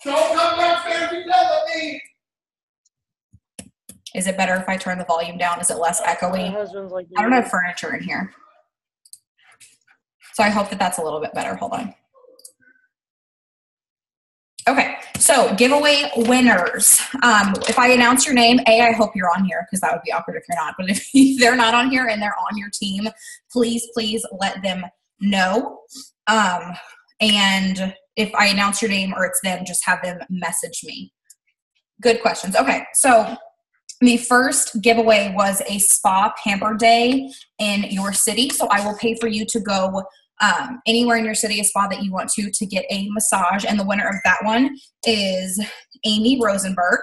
Don't come downstairs and yell at me. Is it better if I turn the volume down? Is it less echoey? My husband's like, I don't have furniture in here. So I hope that that's a little bit better. Hold on. Okay, so giveaway winners. If I announce your name, I hope you're on here because that would be awkward if you're not. But if they're not on here and they're on your team, please let them know. And if I announce your name or it's them, just have them message me. Good questions. Okay, so the first giveaway was a spa pamper day in your city. So I will pay for you to go anywhere in your city, a spa that you want to get a massage. And the winner of that one is Amy Rosenberg.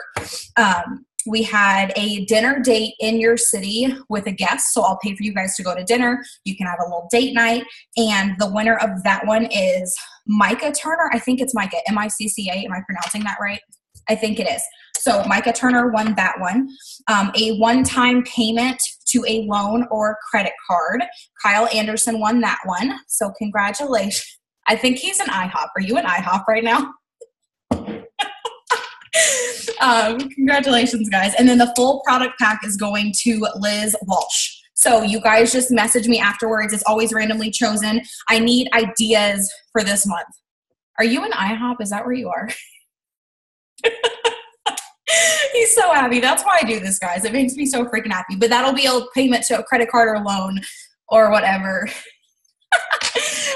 We had a dinner date in your city with a guest. So I'll pay for you guys to go to dinner. You can have a little date night. And the winner of that one is Micah Turner. I think it's Micah, M-I-C-C-A. Am I pronouncing that right? I think it is. So Micah Turner won that one. A one-time payment to a loan or credit card. Kyle Anderson won that one. So congratulations. I think he's an IHOP. Are you an IHOP right now? Congratulations, guys. And then the full product pack is going to Liz Walsh. So you guys just message me afterwards. It's always randomly chosen. I need ideas for this month. Are you an IHOP? Is that where you are? He's so happy. That's why I do this, guys. It makes me so freaking happy. But that'll be a payment to a credit card or loan or whatever.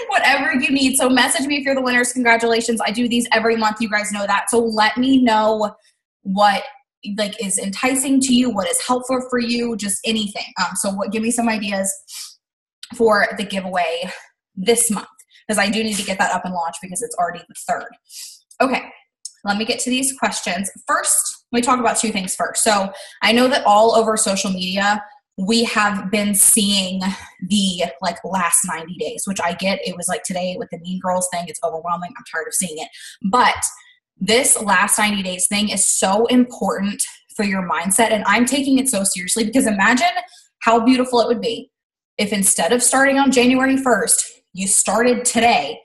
Whatever you need. So message me if you're the winners. Congratulations. I do these every month. You guys know that. So let me know what is enticing to you, what is helpful for you, just anything. Give me some ideas for the giveaway this month, because I do need to get that up and launched because it's already the 3rd. Okay. Let me get to these questions. First, let me talk about two things first. So I know that all over social media, we have been seeing the last 90 days, which I get. It was like today with the Mean Girls thing. It's overwhelming. I'm tired of seeing it. But this last 90 days thing is so important for your mindset. And I'm taking it so seriously because imagine how beautiful it would be if instead of starting on January 1st, you started today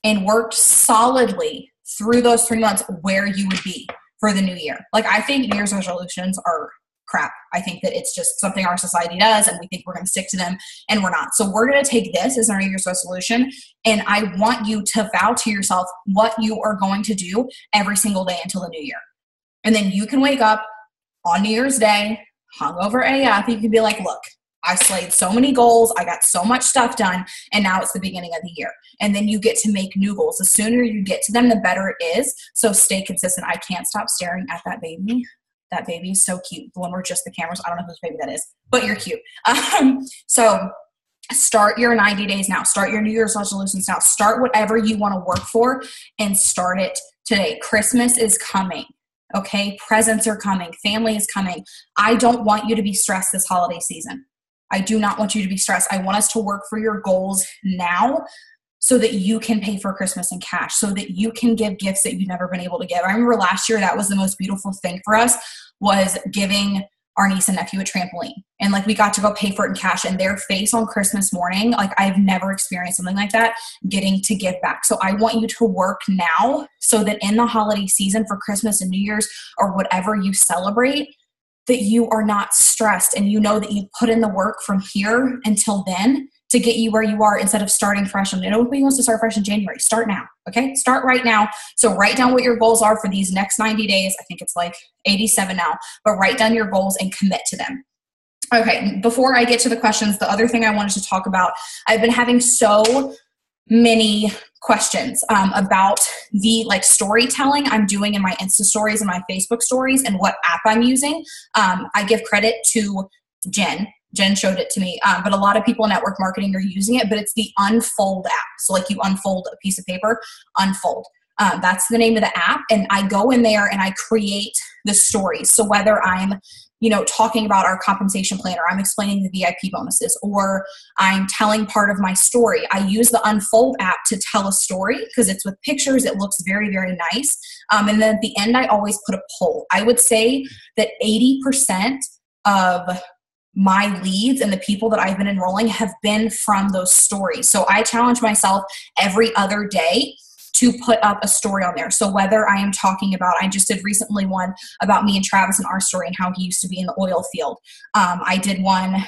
and worked solidly through those 3 months where you would be for the new year. I think New Year's resolutions are crap. I think that it's just something our society does and we think we're going to stick to them and we're not. So we're going to take this as our New Year's resolution, and I want you to vow to yourself what you are going to do every single day until the new year. And then you can wake up on New Year's Day, hungover AF, you can be like, look, I slayed so many goals. I got so much stuff done. And now it's the beginning of the year. And then you get to make new goals. The sooner you get to them, the better it is. So stay consistent. I can't stop staring at that baby. That baby is so cute. The one where just the cameras, I don't know whose baby that is, but you're cute. So start your 90 days now. Start your New Year's resolutions now. Start whatever you want to work for and start it today. Christmas is coming. Okay. Presents are coming. Family is coming. I don't want you to be stressed this holiday season. I do not want you to be stressed. I want us to work for your goals now so that you can pay for Christmas in cash, so that you can give gifts that you've never been able to give. I remember last year, that was the most beautiful thing for us, was giving our niece and nephew a trampoline. And we got to go pay for it in cash, and their face on Christmas morning, I've never experienced something like that, getting to give back. So I want you to work now so that in the holiday season for Christmas and New Year's or whatever you celebrate, that you are not stressed and you know that you put in the work from here until then to get you where you are instead of starting fresh. And nobody wants to start fresh in January. Start now, okay? Start right now. So write down what your goals are for these next 90 days. I think it's 87 now, but write down your goals and commit to them. Okay, before I get to the questions, the other thing I wanted to talk about, I've been having so many questions about the storytelling I'm doing in my Insta stories and my Facebook stories and what app I'm using. I give credit to Jen. Jen showed it to me, but a lot of people in network marketing are using it, but it's the Unfold app. So you unfold a piece of paper, Unfold. That's the name of the app. And I go in there and I create the stories. So whether I'm talking about our compensation plan, or I'm explaining the VIP bonuses, or I'm telling part of my story, I use the Unfold app to tell a story because it's with pictures. It looks very, very nice. And then at the end, I always put a poll. I would say that 80% of my leads and the people that I've been enrolling have been from those stories. So I challenge myself every other day to put up a story on there. So whether I am talking about, I just did recently one about me and Travis and our story and how he used to be in the oil field. I did one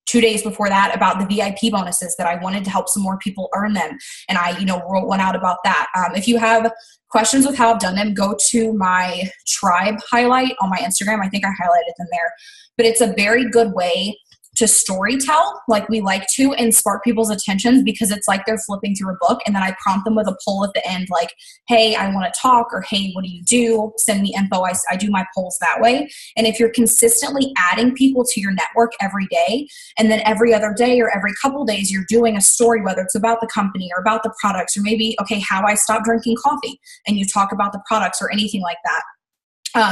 2 days before that about the VIP bonuses that I wanted to help some more people earn them. And I, wrote one out about that. If you have questions with how I've done them, go to my tribe highlight on my Instagram. I think I highlighted them there, but it's a very good way to story tell like we like to and spark people's attentions, because it's like they're flipping through a book, and then I prompt them with a poll at the end like, hey, I want to talk, or hey, what do you do? Send me info. I do my polls that way. And if you're consistently adding people to your network every day, and then every other day or every couple days you're doing a story, whether it's about the company or about the products, or maybe, okay, how I stopped drinking coffee, and you talk about the products or anything like that,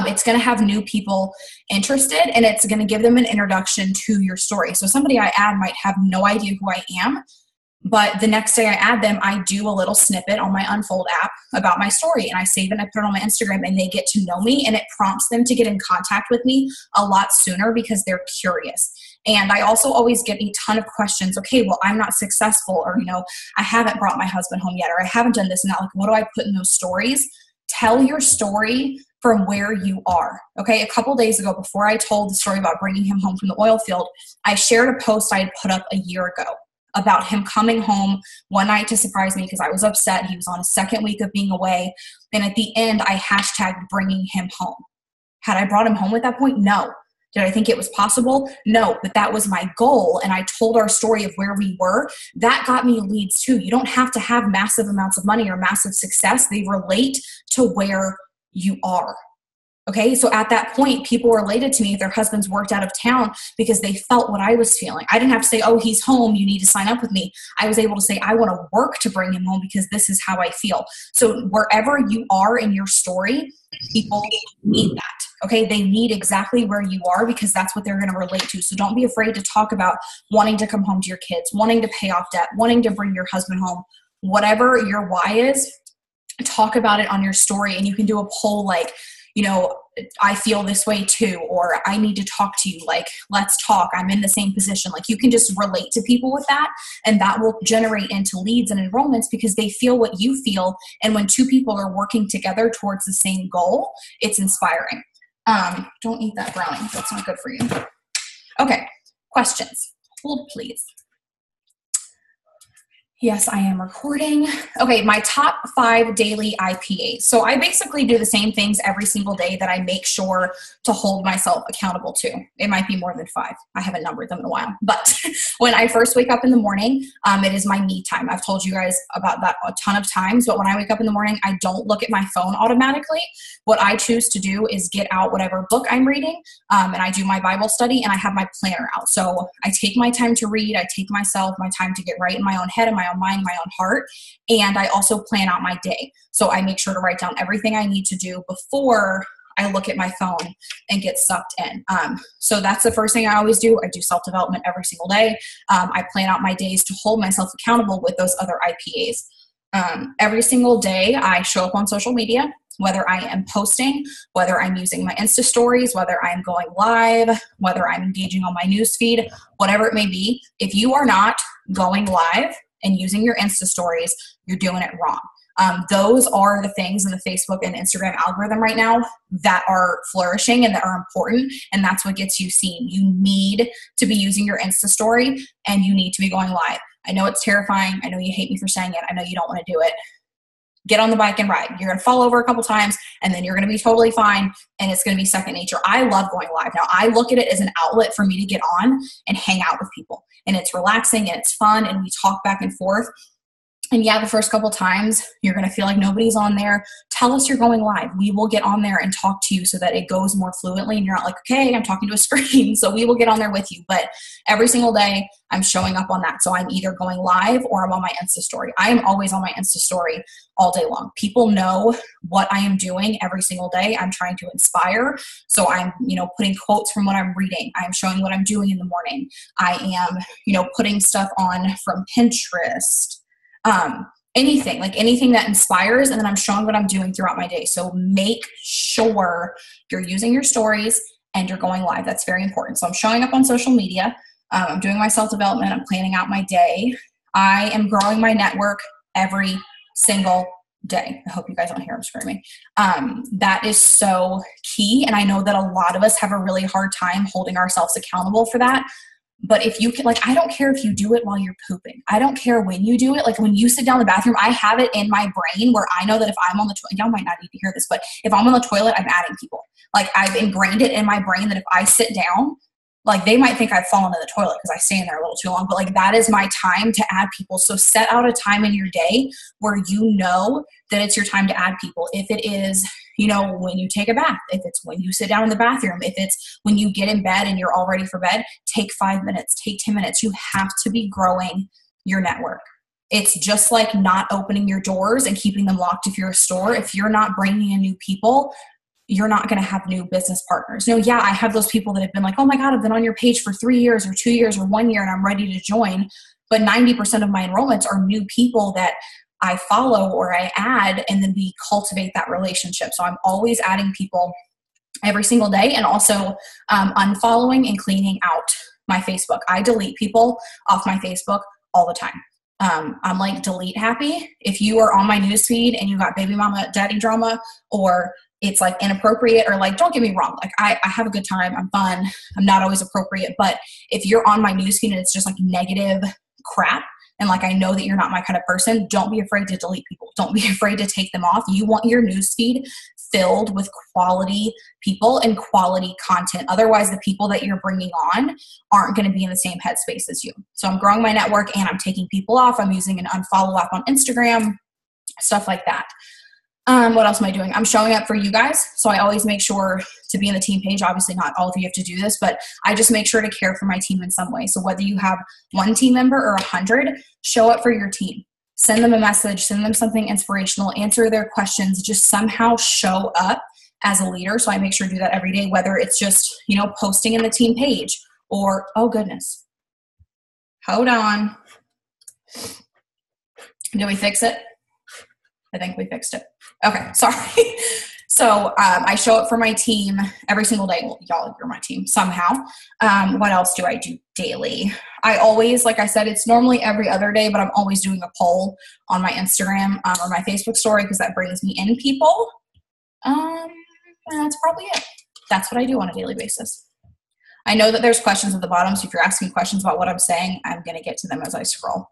it's going to have new people interested, and it's going to give them an introduction to your story. So somebody I add might have no idea who I am, but the next day I add them, I do a little snippet on my Unfold app about my story, and I save it and I put it on my Instagram, and they get to know me, and it prompts them to get in contact with me a lot sooner because they're curious. And I also always get a ton of questions. Okay, well, I'm not successful, or, I haven't brought my husband home yet, or I haven't done this and that. Like, what do I put in those stories? Tell your story from where you are. Okay, a couple days ago, before I told the story about bringing him home from the oil field, I shared a post I had put up a year ago about him coming home one night to surprise me because I was upset. He was on his second week of being away. And at the end, I hashtagged bringing him home. Had I brought him home at that point? No. Did I think it was possible? No, but that was my goal. And I told our story of where we were. That got me leads too. You don't have to have massive amounts of money or massive success. They relate to where you are. Okay, so at that point, people related to me if their husbands worked out of town because they felt what I was feeling. I didn't have to say, oh, he's home, you need to sign up with me. I was able to say, I want to work to bring him home because this is how I feel. So wherever you are in your story, people need that. Okay, they need exactly where you are because that's what they're going to relate to. So don't be afraid to talk about wanting to come home to your kids, wanting to pay off debt, wanting to bring your husband home. Whatever your why is, talk about it on your story, and you can do a poll like, I feel this way too, or I need to talk to you, like, let's talk, I'm in the same position. Like, you can just relate to people with that, and that will generate into leads and enrollments because they feel what you feel. And when two people are working together towards the same goal, it's inspiring. Don't eat that brownie. That's not good for you. Okay. Questions. Hold, please. Yes, I am recording. Okay, my top 5 daily IPAs. So I basically do the same things every single day that I make sure to hold myself accountable to. It might be more than 5. I haven't numbered them in a while. But when I first wake up in the morning, it is my me time. I've told you guys about that a ton of times, but when I wake up in the morning, I don't look at my phone automatically. What I choose to do is get out whatever book I'm reading, and I do my Bible study, and I have my planner out. So I take my time to read. I take my time to get right in my own head and my own mind, my own heart. And I also plan out my day. So I make sure to write down everything I need to do before I look at my phone and get sucked in. So that's the first thing I always do. I do self-development every single day. I plan out my days to hold myself accountable with those other IPAs. Every single day I show up on social media, whether I am posting, whether I'm using my Insta stories, whether I'm going live, whether I'm engaging on my newsfeed, whatever it may be. If you are not going live and using your Insta stories, you're doing it wrong. Those are the things in the Facebook and Instagram algorithm right now that are flourishing and that are important. And that's what gets you seen. You need to be using your Insta story, and you need to be going live. I know it's terrifying. I know you hate me for saying it. I know you don't want to do it. Get on the bike and ride. You're going to fall over a couple times, and then you're going to be totally fine, and it's going to be second nature. I love going live. Now, I look at it as an outlet for me to get on and hang out with people, and it's relaxing and it's fun, and we talk back and forth. And yeah, the first couple times you're going to feel like nobody's on there. Tell us you're going live. We will get on there and talk to you so that it goes more fluently and you're not like, okay, I'm talking to a screen. So we will get on there with you. But every single day I'm showing up on that. So I'm either going live or I'm on my Insta story. I am always on my Insta story all day long. People know what I am doing every single day. I'm trying to inspire. So I'm, putting quotes from what I'm reading. I'm showing what I'm doing in the morning. I am, putting stuff on from Pinterest. Anything that inspires, and then I'm showing what I'm doing throughout my day. So make sure you're using your stories and you're going live. That's very important. So I'm showing up on social media. I'm doing my self-development. I'm planning out my day. I am growing my network every single day. I hope you guys don't hear him screaming. That is so key. And I know that a lot of us have a really hard time holding ourselves accountable for that. But if you can, like, I don't care if you do it while you're pooping. I don't care when you do it. Like when you sit down in the bathroom, I have it in my brain where I know that if I'm on the toilet, y'all might not need to hear this, but if I'm on the toilet, I'm adding people. Like I've ingrained it in my brain that if I sit down, like they might think I've fallen in the toilet because I stay in there a little too long, but like that is my time to add people. So set out a time in your day where you know that it's your time to add people. If it is, you know, when you take a bath, if it's when you sit down in the bathroom, if it's when you get in bed and you're all ready for bed, take 5 minutes, take 10 minutes. You have to be growing your network. It's just like not opening your doors and keeping them locked if you're a store. If you're not bringing in new people, you're not going to have new business partners. You know, yeah, I have those people that have been like, oh my God, I've been on your page for 3 years or 2 years or 1 year and I'm ready to join. But 90% of my enrollments are new people that I follow or I add, and then we cultivate that relationship. So I'm always adding people every single day, and also unfollowing and cleaning out my Facebook. I delete people off my Facebook all the time. I'm like delete happy. If you are on my newsfeed and you got baby mama daddy drama, or it's like inappropriate, or like, don't get me wrong, like I have a good time, I'm fun, I'm not always appropriate, but if you're on my newsfeed and it's just like negative crap, and like I know that you're not my kind of person, don't be afraid to delete people. Don't be afraid to take them off. You want your newsfeed filled with quality people and quality content. Otherwise, the people that you're bringing on aren't going to be in the same headspace as you. So I'm growing my network and I'm taking people off. I'm using an unfollow app on Instagram, stuff like that. What else am I doing? I'm showing up for you guys. So I always make sure to be in the team page. Obviously not all of you have to do this, but I just make sure to care for my team in some way. So whether you have one team member or 100, show up for your team. Send them a message, send them something inspirational, answer their questions, just somehow show up as a leader. So I make sure to do that every day, whether it's just, you know, posting in the team page or, oh goodness, hold on. Did we fix it? I think we fixed it. Okay, sorry. So I show up for my team every single day. Well, y'all, you're my team somehow. What else do I do daily? I always, like I said, it's normally every other day, but I'm always doing a poll on my Instagram or my Facebook story because that brings me in people. That's probably it. That's what I do on a daily basis. I know that there's questions at the bottom, so if you're asking questions about what I'm saying, I'm going to get to them as I scroll.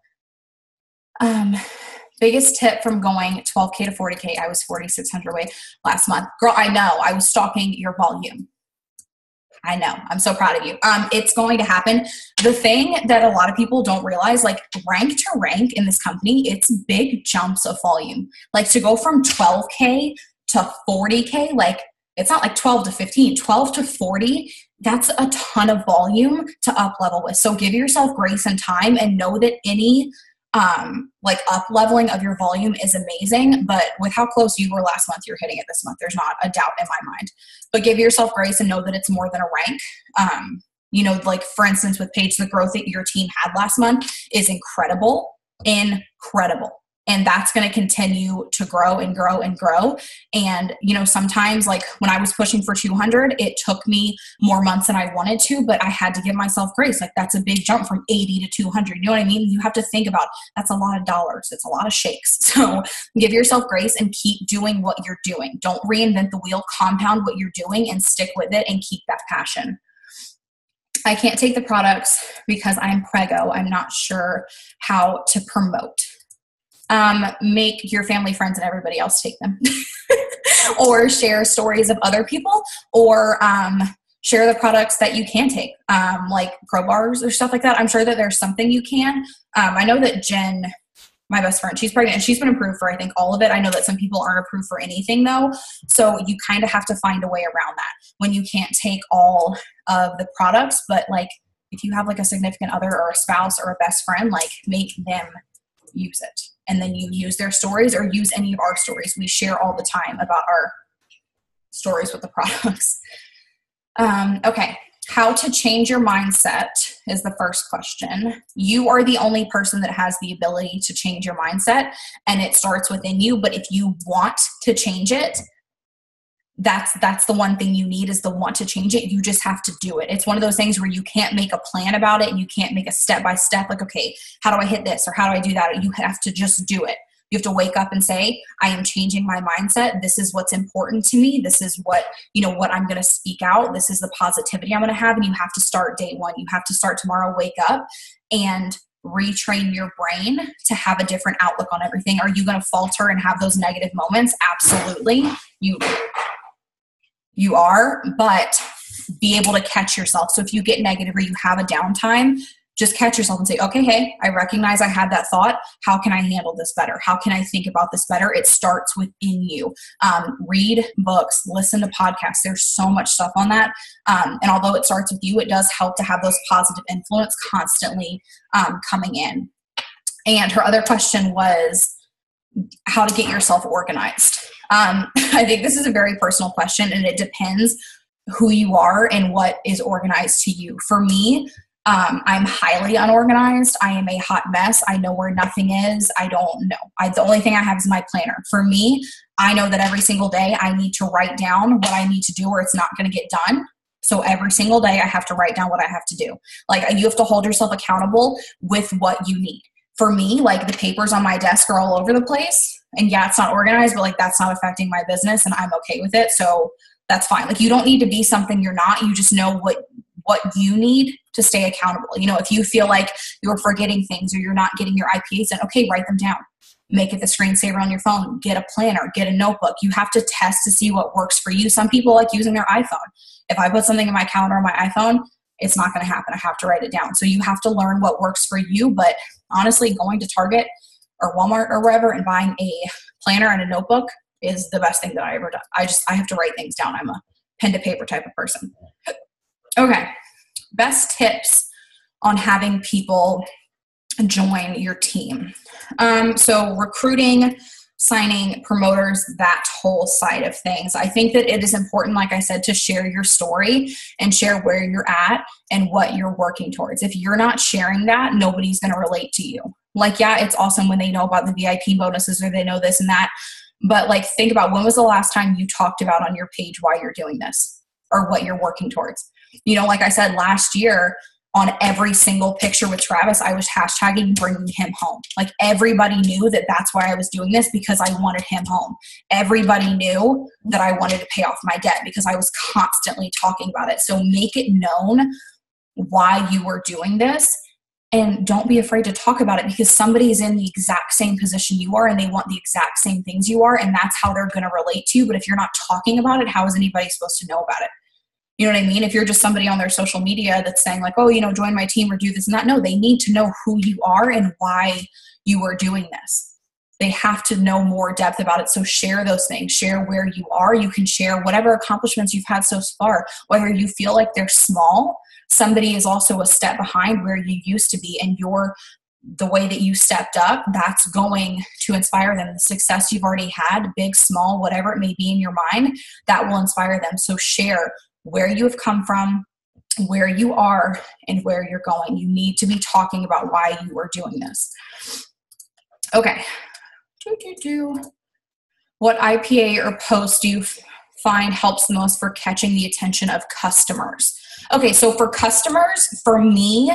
Biggest tip from going 12K to 40K. I was 4,600 away last month. Girl, I know. I was stalking your volume. I know. I'm so proud of you. It's going to happen. The thing that a lot of people don't realize, like rank to rank in this company, it's big jumps of volume. Like to go from 12K to 40K, like it's not like 12 to 15, 12 to 40. That's a ton of volume to up level with. So give yourself grace and time and know that any like up leveling of your volume is amazing, but with how close you were last month, you're hitting it this month. There's not a doubt in my mind, but give yourself grace and know that it's more than a rank. You know, like for instance, with Paige, the growth that your team had last month is incredible. And that's going to continue to grow and grow and grow. And, you know, sometimes like when I was pushing for 200, it took me more months than I wanted to, but I had to give myself grace. Like that's a big jump from 80 to 200. You know what I mean? You have to think about that's a lot of dollars. It's a lot of shakes. So give yourself grace and keep doing what you're doing. Don't reinvent the wheel, compound what you're doing and stick with it and keep that passion. I can't take the products because I'm preggo. I'm not sure how to promote. Make your family, friends, and everybody else take them. Or share stories of other people, or share the products that you can take, like Pro Bars or stuff like that. I'm sure that there's something you can. I know that Jen, my best friend, she's pregnant and she's been approved for, I think, all of it. I know that some people aren't approved for anything though. So you kind of have to find a way around that when you can't take all of the products, but like if you have like a significant other or a spouse or a best friend, like make them use it. And then you use their stories or use any of our stories. We share all the time about our stories with the products. Okay. How to change your mindset is the first question. You are the only person that has the ability to change your mindset, and it starts within you. But if you want to change it, that's the one thing you need is the want to change it. You just have to do it. It's one of those things where you can't make a plan about it and you can't make a step by step like, okay, how do I hit this or how do I do that? You have to just do it. You have to wake up and say, I am changing my mindset. This is what's important to me. This is what, what I'm going to speak out. This is the positivity I'm going to have. And you have to start day one. You have to start tomorrow, wake up and retrain your brain to have a different outlook on everything. Are you going to falter and have those negative moments? Absolutely. You are, but be able to catch yourself. So if you get negative or you have a downtime, just catch yourself and say, okay, hey, I recognize I had that thought. How can I handle this better? How can I think about this better? It starts within you. Read books, listen to podcasts. There's so much stuff on that. And although it starts with you, it does help to have those positive influence constantly coming in. And her other question was how to get yourself organized. I think this is a very personal question, and it depends who you are and what is organized to you. For me, I'm highly unorganized. I am a hot mess. I know where nothing is. I don't know. The only thing I have is my planner. For me, I know that every single day I need to write down what I need to do or it's not going to get done. So every single day I have to write down what I have to do. Like, you have to hold yourself accountable with what you need. For me, like, the papers on my desk are all over the place. And yeah, it's not organized, but like, that's not affecting my business and I'm okay with it. So that's fine. Like, you don't need to be something you're not. You just know what you need to stay accountable. If you feel like you're forgetting things or you're not getting your IPAs done, okay, write them down. Make it the screensaver on your phone. Get a planner. Get a notebook. You have to test to see what works for you. Some people like using their iPhone. If I put something in my calendar on my iPhone, it's not going to happen. I have to write it down. So you have to learn what works for you. But honestly, going to Target or Walmart or wherever and buying a planner and a notebook is the best thing that I ever done. I have to write things down. I'm a pen to paper type of person. Okay. Best tips on having people join your team. So recruiting, signing, promoters, that whole side of things. I think that it is important, like I said, to share your story and share where you're at and what you're working towards. If you're not sharing that, nobody's going to relate to you. Like, yeah, it's awesome when they know about the VIP bonuses or they know this and that. But like, think about, when was the last time you talked about on your page why you're doing this or what you're working towards? Like I said, last year on every single picture with Travis, I was hashtagging bringing him home. Like, everybody knew that that's why I was doing this, because I wanted him home. Everybody knew that I wanted to pay off my debt because I was constantly talking about it. So make it known why you were doing this. And don't be afraid to talk about it, because somebody is in the exact same position you are and they want the exact same things you are. And that's how they're going to relate to you. But if you're not talking about it, how is anybody supposed to know about it? You know what I mean? If you're just somebody on their social media that's saying like, oh, join my team or do this and that. No, they need to know who you are and why you are doing this. They have to know more depth about it. So share those things. Share where you are. You can share whatever accomplishments you've had so far, whether you feel like they're small. Somebody is also a step behind where you used to be, and the way that you stepped up, that's going to inspire them. The success you've already had, big, small, whatever it may be in your mind, that will inspire them. So share where you have come from, where you are, and where you're going. You need to be talking about why you are doing this. Okay. What IPA or post do you find helps the most for catching the attention of customers? Okay, so for customers, for me,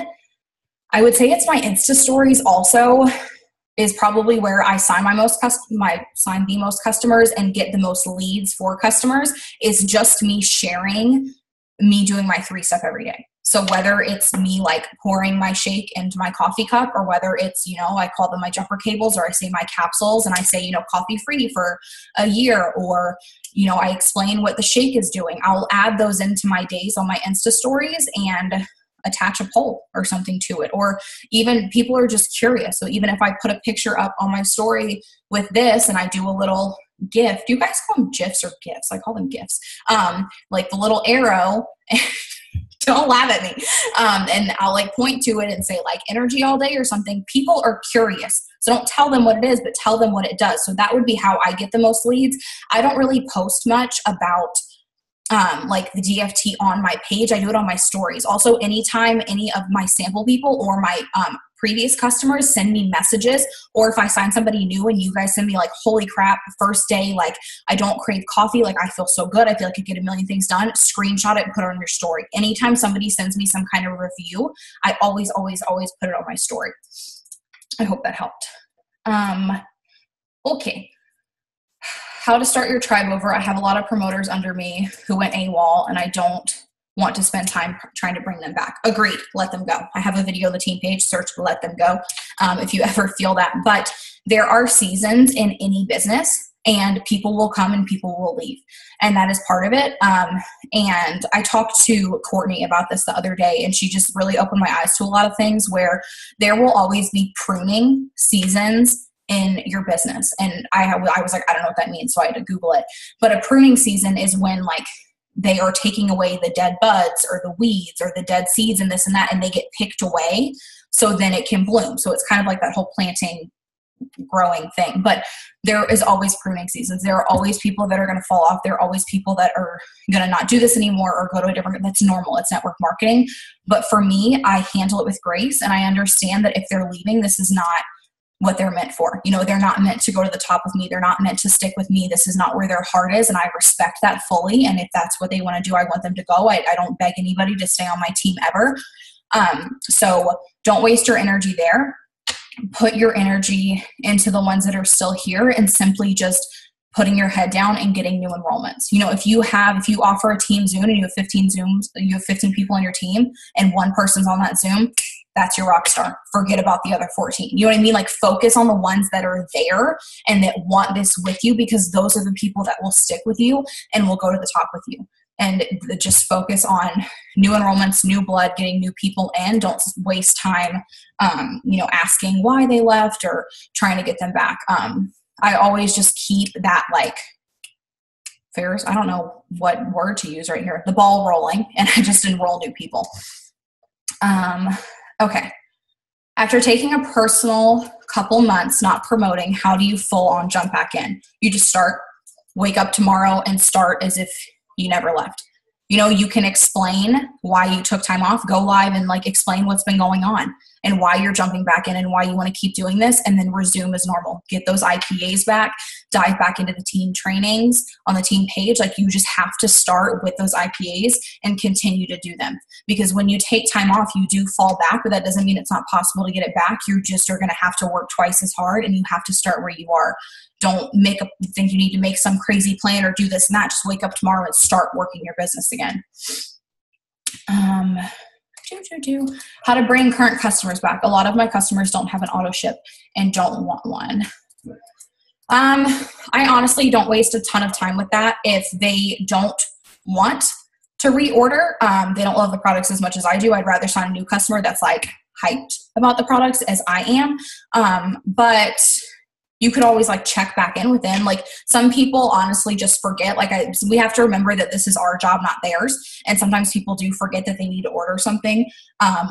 I would say it's my Insta stories also is probably where I sign the most customers and get the most leads for customers. Is just me sharing, me doing my 3-step every day. So whether it's me like pouring my shake into my coffee cup, or whether it's, I call them my jumper cables, or I say my capsules and I say, coffee free for a year, or, I explain what the shake is doing. I'll add those into my days on my Insta stories and attach a poll or something to it. Or even people are just curious. So even if I put a picture up on my story with this and I do a little GIF, do you guys call them GIFs or GIFs? I call them GIFs. Like the little arrow, don't laugh at me. And I'll like point to it and say like energy all day or something. People are curious. So don't tell them what it is, but tell them what it does. So that would be how I get the most leads. I don't really post much about like the DFT on my page. I do it on my stories. Also, anytime any of my sample people or my previous customers send me messages, or if I sign somebody new and you guys send me like, holy crap, first day, like I don't crave coffee, like I feel so good, I feel like I get a million things done, screenshot it and put it on your story. Anytime somebody sends me some kind of review, I always put it on my story. I hope that helped. Okay. How to start your tribe over. I have a lot of promoters under me who went AWOL, and I don't want to spend time trying to bring them back. Agreed. Let them go. I have a video on the team page. Search let them go if you ever feel that. But there are seasons in any business, and people will come and people will leave. And that is part of it. And I talked to Courtney about this the other day, and she just really opened my eyes to a lot of things where there will always be pruning seasons in your business. And I was like, I don't know what that means. So I had to Google it. But a pruning season is when like they are taking away the dead buds or the weeds or the dead seeds and this and that, and they get picked away. So then it can bloom. So it's kind of like that whole planting, growing thing. But there is always pruning seasons. There are always people that are going to fall off. There are always people that are going to not do this anymore or go to a different, that's normal. It's network marketing. But for me, I handle it with grace, and I understand that if they're leaving, this is not what they're meant for. You know, they're not meant to go to the top with me. They're not meant to stick with me. This is not where their heart is. And I respect that fully. And if that's what they want to do, I want them to go. I don't beg anybody to stay on my team ever. So don't waste your energy there. Put your energy into the ones that are still here and simply just putting your head down and getting new enrollments. You know, if you offer a team Zoom and you have 15 Zooms, you have 15 people on your team and one person's on that Zoom, that's your rock star. Forget about the other 14. You know what I mean? Like focus on the ones that are there and that want this with you, because those are the people that will stick with you and will go to the top with you. And just focus on new enrollments, new blood, getting new people in. Don't waste time, asking why they left or trying to get them back. I always just keep that like Ferris, I don't know what word to use right here, the ball rolling, and I just enroll new people. Okay. After taking a personal couple months not promoting, how do you full on jump back in? You just start, wake up tomorrow and start as if you never left. You know, you can explain why you took time off, go live and like explain what's been going on and why you're jumping back in and why you want to keep doing this, and then resume as normal. Get those IPAs back, dive back into the team trainings on the team page. Like you just have to start with those IPAs and continue to do them, because when you take time off, you do fall back, but that doesn't mean it's not possible to get it back. You just are going to have to work twice as hard, and you have to start where you are. Don't think you need to make some crazy plan or do this and that. Just wake up tomorrow and start working your business again. How to bring current customers back. A lot of my customers don't have an auto ship and don't want one. I honestly don't waste a ton of time with that. If they don't want to reorder, they don't love the products as much as I do, I'd rather sign a new customer that's like hyped about the products as I am. But you could always like check back in with them. Like some people honestly just forget. We have to remember that this is our job, not theirs. And sometimes people do forget that they need to order something,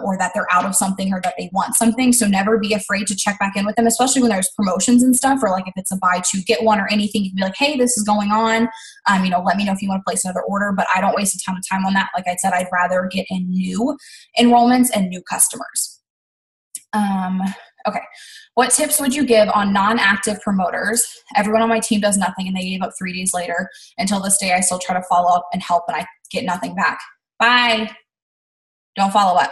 or that they're out of something, or that they want something. So never be afraid to check back in with them, especially when there's promotions and stuff, or like if it's a buy two get one or anything, you can be like, hey, this is going on. Let me know if you want to place another order, but I don't waste a ton of time on that. Like I said, I'd rather get in new enrollments and new customers. Okay. What tips would you give on non-active promoters? Everyone on my team does nothing and they gave up 3 days later. Until this day, I still try to follow up and help and I get nothing back. Bye. Don't follow up.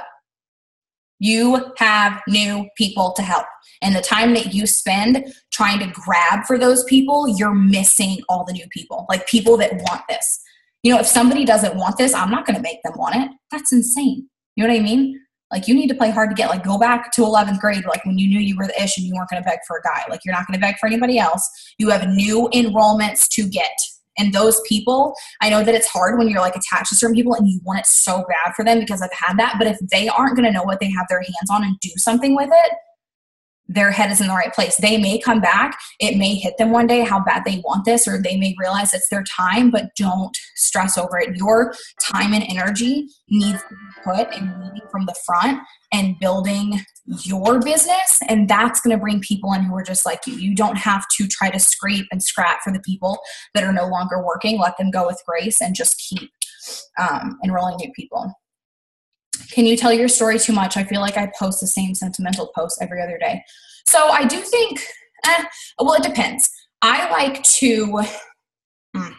You have new people to help. And the time that you spend trying to grab for those people, you're missing all the new people, like people that want this. You know, if somebody doesn't want this, I'm not going to make them want it. That's insane. You know what I mean? Like you need to play hard to get, like go back to 11th grade, like when you knew you were the ish and you weren't going to beg for a guy. Like you're not going to beg for anybody else. You have new enrollments to get. And those people, I know that it's hard when you're like attached to certain people and you want it so bad for them, because I've had that. But if they aren't going to know what they have their hands on and do something with it, their head is in the right place. They may come back. It may hit them one day how bad they want this, or they may realize it's their time, but don't stress over it. Your time and energy needs to be put in leading from the front and building your business. And that's going to bring people in who are just like you. You don't have to try to scrape and scrap for the people that are no longer working. Let them go with grace and just keep enrolling new people. Can you tell your story too much? I feel like I post the same sentimental post every other day. So I do think, well, it depends. I like to,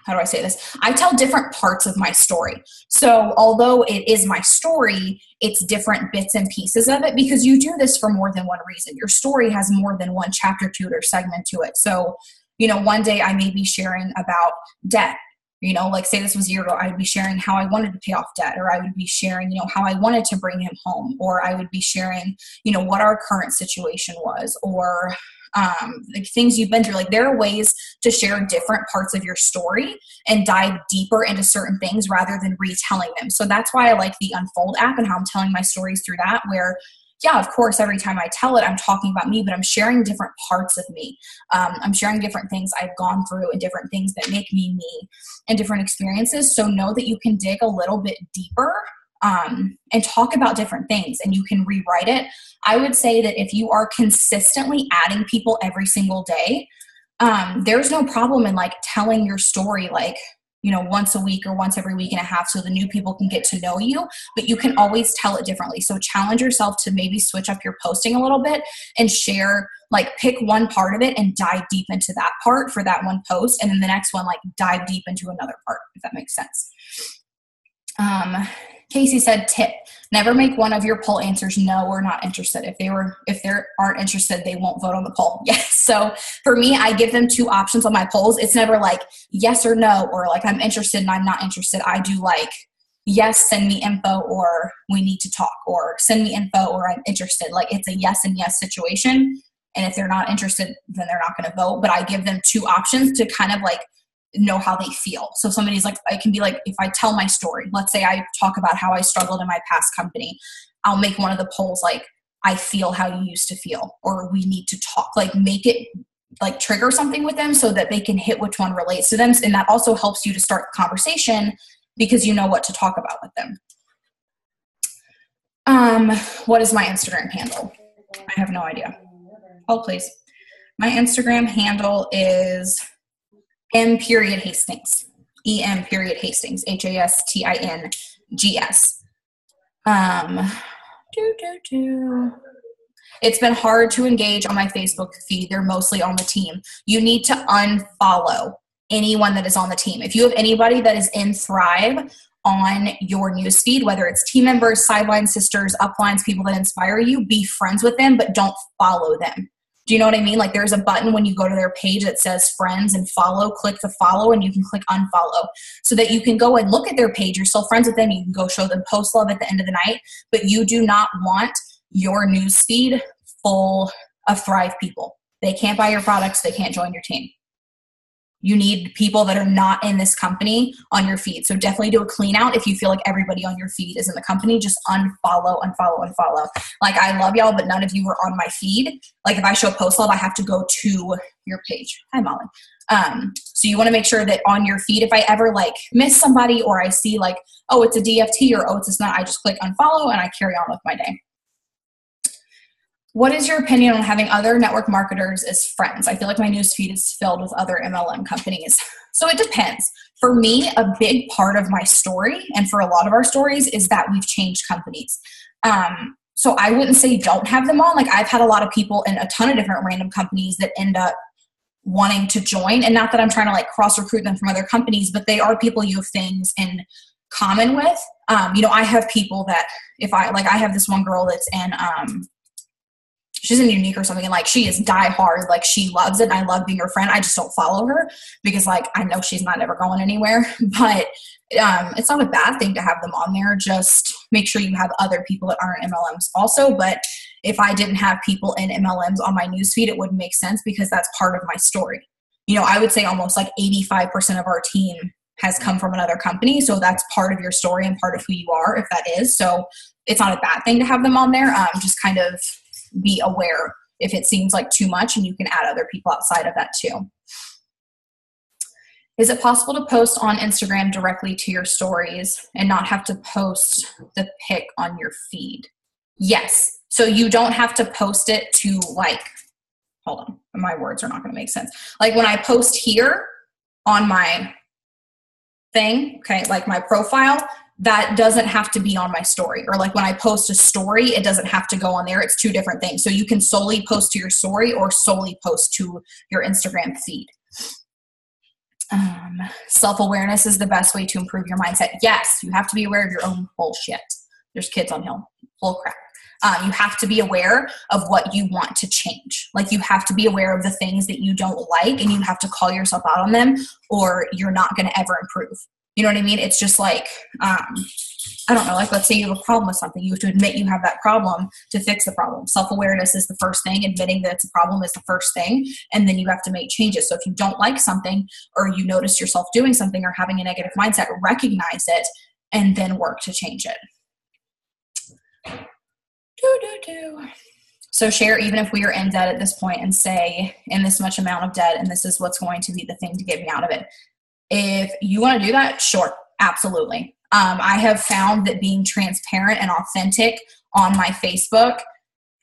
how do I say this? I tell different parts of my story. So although it is my story, it's different bits and pieces of it because you do this for more than one reason. Your story has more than one chapter to it or segment to it. So, one day I may be sharing about debt. Like say this was a year ago, I would be sharing how I wanted to pay off debt, or I would be sharing, how I wanted to bring him home, or I would be sharing, what our current situation was, or like things you've been through. Like there are ways to share different parts of your story and dive deeper into certain things rather than retelling them. So that's why I like the Unfold app and how I'm telling my stories through that, where yeah, of course, every time I tell it, I'm talking about me, but I'm sharing different parts of me. I'm sharing different things I've gone through and different things that make me me and different experiences. So know that you can dig a little bit deeper and talk about different things, and you can rewrite it. I would say that if you are consistently adding people every single day, there's no problem in like telling your story like, once a week or once every week and a half so the new people can get to know you, but you can always tell it differently. So challenge yourself to maybe switch up your posting a little bit and share, like pick one part of it and dive deep into that part for that one post. And then the next one, like dive deep into another part, if that makes sense. Casey said, tip, never make one of your poll answers no or not interested. If they aren't interested, they won't vote on the poll. Yes. So for me, I give them two options on my polls. It's never like yes or no, or like I'm interested and I'm not interested. I do like yes, send me info, or we need to talk, or send me info, or I'm interested. Like it's a yes and yes situation. And if they're not interested, then they're not going to vote. But I give them two options to kind of like know how they feel. So somebody's like, I can be like, if I tell my story, let's say I talk about how I struggled in my past company, I'll make one of the polls like, I feel how you used to feel, or we need to talk, like make it like trigger something with them so that they can hit which one relates to them. And that also helps you to start the conversation because you know what to talk about with them. What is my Instagram handle? I have no idea. Hold please. My Instagram handle is M.Hastings, EM.Hastings, HASTINGS. It's been hard to engage on my Facebook feed. They're mostly on the team. You need to unfollow anyone that is on the team. If you have anybody that is in Thrive on your newsfeed, whether it's team members, sideline sisters, uplines, people that inspire you, be friends with them, but don't follow them. Do you know what I mean? Like there's a button when you go to their page that says friends and follow, click the follow, and you can click unfollow so that you can go and look at their page. You're still friends with them. You can go show them post love at the end of the night, but you do not want your newsfeed full of Thrive people. They can't buy your products. They can't join your team. You need people that are not in this company on your feed. So definitely do a clean out. If you feel like everybody on your feed is in the company, just unfollow. Like I love y'all, but none of you are on my feed. Like if I show post love, I have to go to your page. Hi, Molly. So you want to make sure that on your feed, if I ever like miss somebody or I see like, oh, it's a DFT or oh, it's not, I just click unfollow and I carry on with my day. What is your opinion on having other network marketers as friends? I feel like my newsfeed is filled with other MLM companies. So it depends. For me, a big part of my story, and for a lot of our stories, is that we've changed companies. So I wouldn't say don't have them on. Like I've had a lot of people in a ton of different random companies that end up wanting to join. And not that I'm trying to like cross recruit them from other companies, but they are people you have things in common with. I have people that I have this one girl that's in, she's in Unique or something, and like she is die hard, like she loves it and I love being her friend. I just don't follow her because like I know she's not ever going anywhere, but it's not a bad thing to have them on there. Just make sure you have other people that aren't MLMs also. But if I didn't have people in MLMs on my newsfeed, it wouldn't make sense because that's part of my story. I would say almost like 85% of our team has come from another company. So that's part of your story and part of who you are, if that is. So it's not a bad thing to have them on there. Just kind of be aware if it seems like too much, and you can add other people outside of that too. Is it possible to post on Instagram directly to your stories and not have to post the pic on your feed? Yes. So you don't have to post it to like, hold on, my words are not going to make sense. Like when I post here on my thing, okay, like my profile, that doesn't have to be on my story. Or like when I post a story, it doesn't have to go on there. It's two different things. So you can solely post to your story or solely post to your Instagram feed. Self-awareness is the best way to improve your mindset. Yes, you have to be aware of your own bullshit. There's kids on Hill. Full crap. You have to be aware of what you want to change. Like, you have to be aware of the things that you don't like, and you have to call yourself out on them, or you're not going to ever improve. You know what I mean? It's just like, I don't know, like, let's say you have a problem with something. You have to admit you have that problem to fix the problem. Self-awareness is the first thing. Admitting that it's a problem is the first thing. And then you have to make changes. So if you don't like something, or you notice yourself doing something or having a negative mindset, recognize it and then work to change it. So share, even if we are in debt at this point, and say, in this much amount of debt, and this is what's going to be the thing to get me out of it. If you want to do that, sure, absolutely. I have found that being transparent and authentic on my Facebook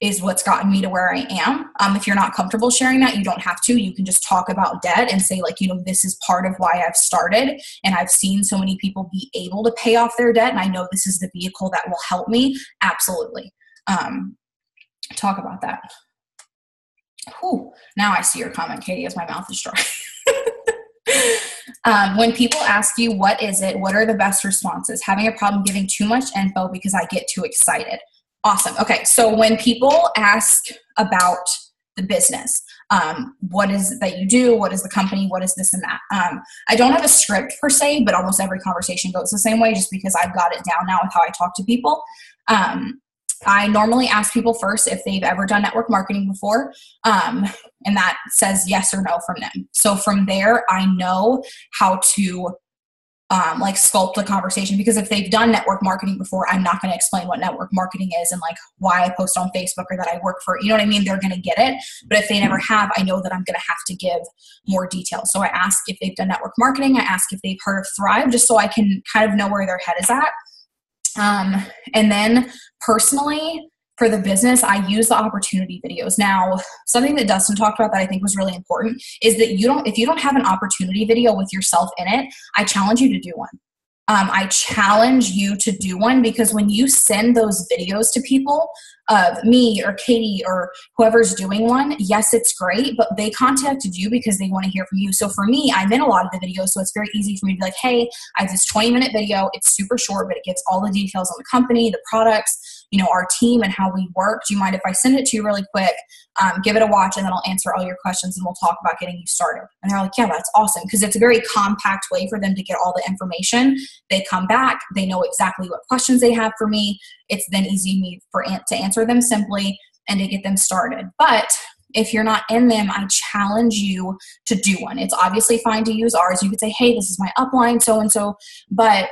is what's gotten me to where I am. If you're not comfortable sharing that, you don't have to. You can just talk about debt and say, like, this is part of why I've started, and I've seen so many people be able to pay off their debt, and I know this is the vehicle that will help me. Absolutely. Talk about that. Whew. Now I see your comment, Katie, as my mouth is dry. When people ask you, what is it? What are the best responses? Having a problem giving too much info because I get too excited. Awesome. Okay. So when people ask about the business, what is it that you do? What is the company? What is this and that? I don't have a script per se, but almost every conversation goes the same way, just because I've got it down now with how I talk to people. I normally ask people first if they've ever done network marketing before, and that says yes or no from them. So from there, I know how to like sculpt the conversation, because if they've done network marketing before, I'm not going to explain what network marketing is and like why I post on Facebook or that I work for, you know what I mean? They're going to get it. But if they never have, I know that I'm going to have to give more details. So I ask if they've done network marketing. I ask if they've heard of Thrive, just so I can kind of know where their head is at. And then personally, for the business, I use the opportunity videos. Now, something that Dustin talked about that I think was really important is that if you don't have an opportunity video with yourself in it, I challenge you to do one. I challenge you to do one, because when you send those videos to people of me or Katie or whoever's doing one, yes, it's great, but they contacted you because they want to hear from you. So for me, I'm in a lot of the videos, so it's very easy for me to be like, hey, I have this 20-minute video. It's super short, but it gives all the details on the company, the products, our team and how we work. Do you mind if I send it to you really quick? Give it a watch, and then I'll answer all your questions and we'll talk about getting you started. And they're like, yeah, that's awesome. Because it's a very compact way for them to get all the information. They come back, they know exactly what questions they have for me. It's then easy to answer them simply and to get them started. But if you're not in them, I challenge you to do one. It's obviously fine to use ours. You could say, hey, this is my upline, so-and-so. But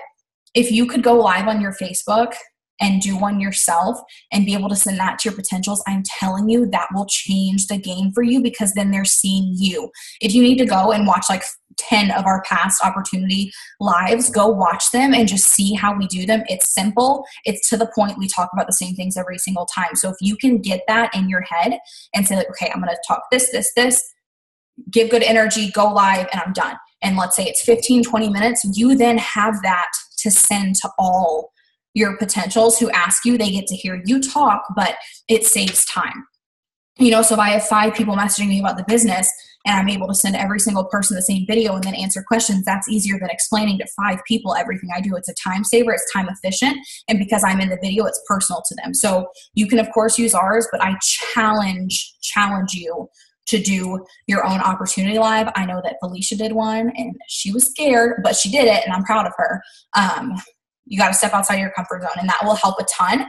if you could go live on your Facebook and do one yourself and be able to send that to your potentials, I'm telling you that will change the game for you, because then they're seeing you. If you need to go and watch like 10 of our past opportunity lives, go watch them and just see how we do them. It's simple. It's to the point. We talk about the same things every single time. So if you can get that in your head and say like, okay, I'm going to talk this, give good energy, go live, and I'm done. And let's say it's 15, 20 minutes. You then have that to send to all your potentials who ask you. They get to hear you talk, but it saves time. So if I have 5 people messaging me about the business and I'm able to send every single person the same video and then answer questions, that's easier than explaining to 5 people everything I do. It's a time saver, it's time efficient, and because I'm in the video, it's personal to them. So you can of course use ours, but I challenge you to do your own opportunity live. I know that Felicia did one and she was scared, but she did it, and I'm proud of her. You got to step outside your comfort zone, and that will help a ton.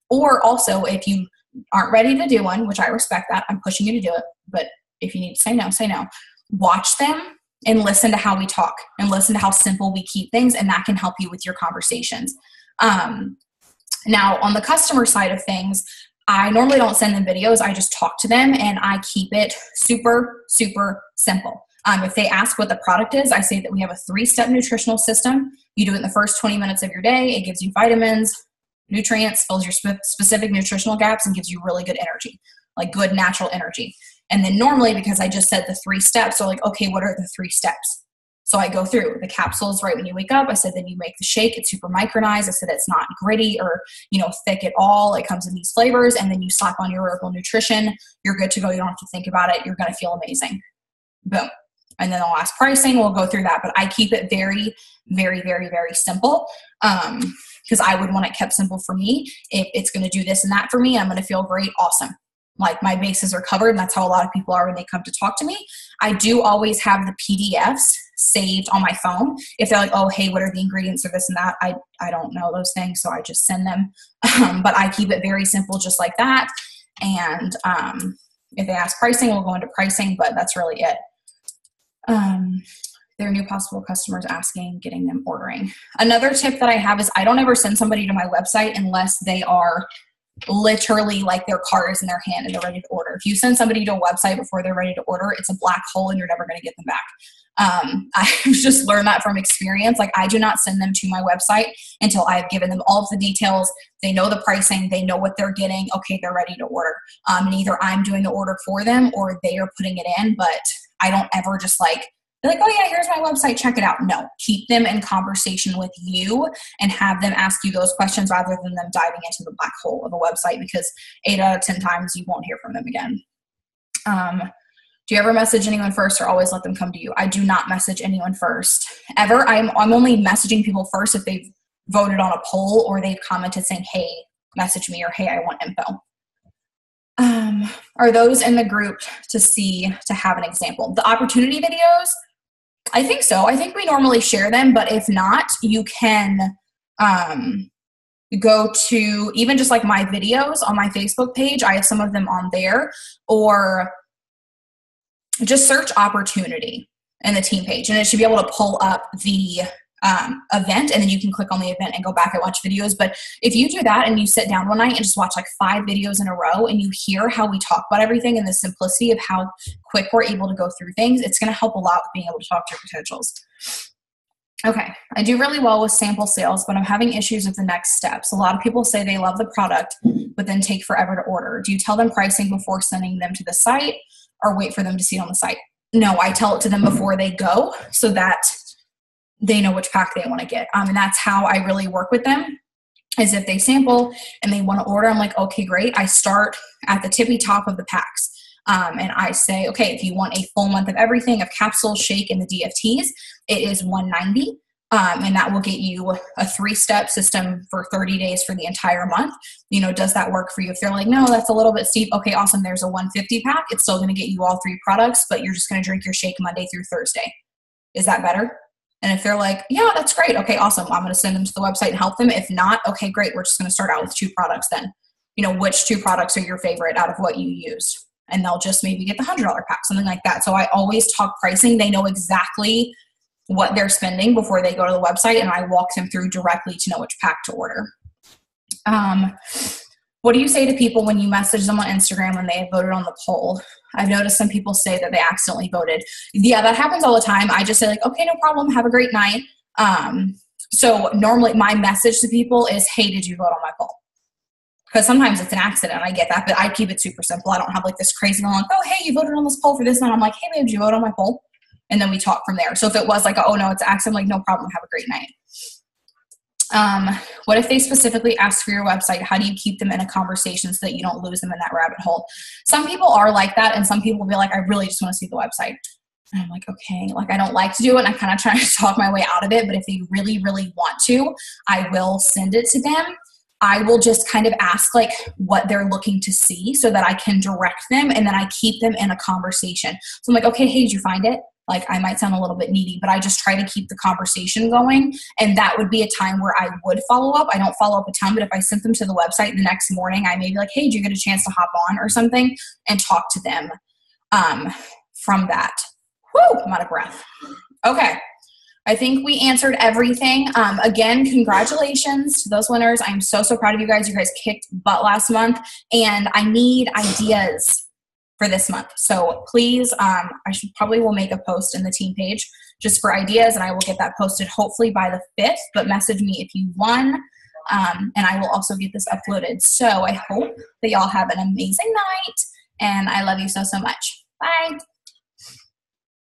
Or also, if you aren't ready to do one, which I respect that, I'm pushing you to do it, but if you need to say no, say no. Watch them and listen to how we talk and listen to how simple we keep things, and that can help you with your conversations. Now, on the customer side of things, I normally don't send them videos. I just talk to them, and I keep it super, super simple. If they ask what the product is, I say that we have a 3-step nutritional system. You do it in the first 20 minutes of your day. It gives you vitamins, nutrients, fills your specific nutritional gaps, and gives you really good energy, like good natural energy. And then normally, because I just said the 3 steps, so like, okay, what are the 3 steps? So I go through the capsules right when you wake up. I said then you make the shake. It's super micronized. I said it's not gritty or thick at all. It comes in these flavors, and then you slap on your herbal nutrition. You're good to go. You don't have to think about it. You're going to feel amazing. Boom. and then they'll ask pricing. We'll go through that, but I keep it very, very, very, very simple. Because I would want it kept simple for me. If it's going to do this and that for me, I'm going to feel great. Awesome. Like my bases are covered, and that's how a lot of people are when they come to talk to me. I do always have the PDFs saved on my phone. If they're like, oh, hey, what are the ingredients or this and that? I don't know those things, so I just send them. But I keep it very simple, just like that. And if they ask pricing, we'll go into pricing, but that's really it. There are new possible customers asking, getting them ordering. Another tip that I have is I don't ever send somebody to my website unless they are literally like their card is in their hand and they're ready to order. If you send somebody to a website before they're ready to order, it's a black hole and you're never going to get them back. I've just learned that from experience. Like I do not send them to my website until I've given them all of the details. They know the pricing. They know what they're getting. Okay, they're ready to order. And either I'm doing the order for them or they are putting it in, but I don't ever just like, they're like, oh yeah, here's my website, check it out. No, keep them in conversation with you and have them ask you those questions rather than them diving into the black hole of a website, because 8 out of 10 times you won't hear from them again. Do you ever message anyone first or always let them come to you? I do not message anyone first ever. I'm only messaging people first if they've voted on a poll or they've commented saying, hey, message me, or hey, I want info. Are those in the group to have an example? The opportunity videos, I think so. I think we normally share them, but if not, you can go to even just like my videos on my Facebook page. I have some of them on there, or just search opportunity in the team page and it should be able to pull up the event, and then you can click on the event and go back and watch videos. But if you do that and you sit down one night and just watch like 5 videos in a row and you hear how we talk about everything and the simplicity of how quick we're able to go through things, it's going to help a lot with being able to talk to your potentials. Okay, I do really well with sample sales, but I'm having issues with the next steps. A lot of people say they love the product, but then take forever to order. Do you tell them pricing before sending them to the site or wait for them to see it on the site? No, I tell it to them before they go so that they know which pack they want to get. And that's how I really work with them, is if they sample and they want to order, I'm like, okay, great. I start at the tippy top of the packs. And I say, okay, if you want a full month of everything, of capsule, shake, and the DFTs, it is $190. And that will get you a 3-step system for 30 days for the entire month. You know, does that work for you? If they're like, no, that's a little bit steep. Okay, awesome. There's a 150 pack. It's still going to get you all 3 products, but you're just going to drink your shake Monday through Thursday. Is that better? And if they're like, yeah, that's great. Okay, awesome. I'm going to send them to the website and help them. If not, okay, great. We're just going to start out with 2 products then. You know, which 2 products are your favorite out of what you used? And they'll just maybe get the $100 pack, something like that. So I always talk pricing. They know exactly what they're spending before they go to the website, and I walk them through directly to know which pack to order. What do you say to people when you message them on Instagram when they have voted on the poll? I've noticed some people say that they accidentally voted. Yeah, that happens all the time. I just say like, okay, no problem. Have a great night. So normally my message to people is, hey, did you vote on my poll? Because sometimes it's an accident. I get that, but I keep it super simple. I don't have like this crazy going, oh, hey, you voted on this poll for this. And I'm like, hey, babe, did you vote on my poll? And then we talk from there. So if it was like, oh no, it's an accident, like no problem. Have a great night. What if they specifically ask for your website? How do you keep them in a conversation so that you don't lose them in that rabbit hole? Some people are like that, and some people will be like, I really just want to see the website. And I'm like, okay, like I don't like to do it, and I kind of try to talk my way out of it, but if they really, really want to, I will send it to them. I will just kind of ask like what they're looking to see so that I can direct them, and then I keep them in a conversation. So I'm like, okay, hey, did you find it? Like I might sound a little bit needy, but I just try to keep the conversation going. And that would be a time where I would follow up. I don't follow up a ton, but if I sent them to the website the next morning, I may be like, hey, did you get a chance to hop on or something, and talk to them from that. Whew, I'm out of breath. Okay. I think we answered everything. Again, congratulations to those winners. I'm so, so proud of you guys. You guys kicked butt last month, and I need ideas for this month. So please, I will make a post in the team page just for ideas, and I will get that posted hopefully by the 5th, but message me if you won. And I will also get this uploaded. So I hope that y'all have an amazing night, and I love you so, so much. Bye.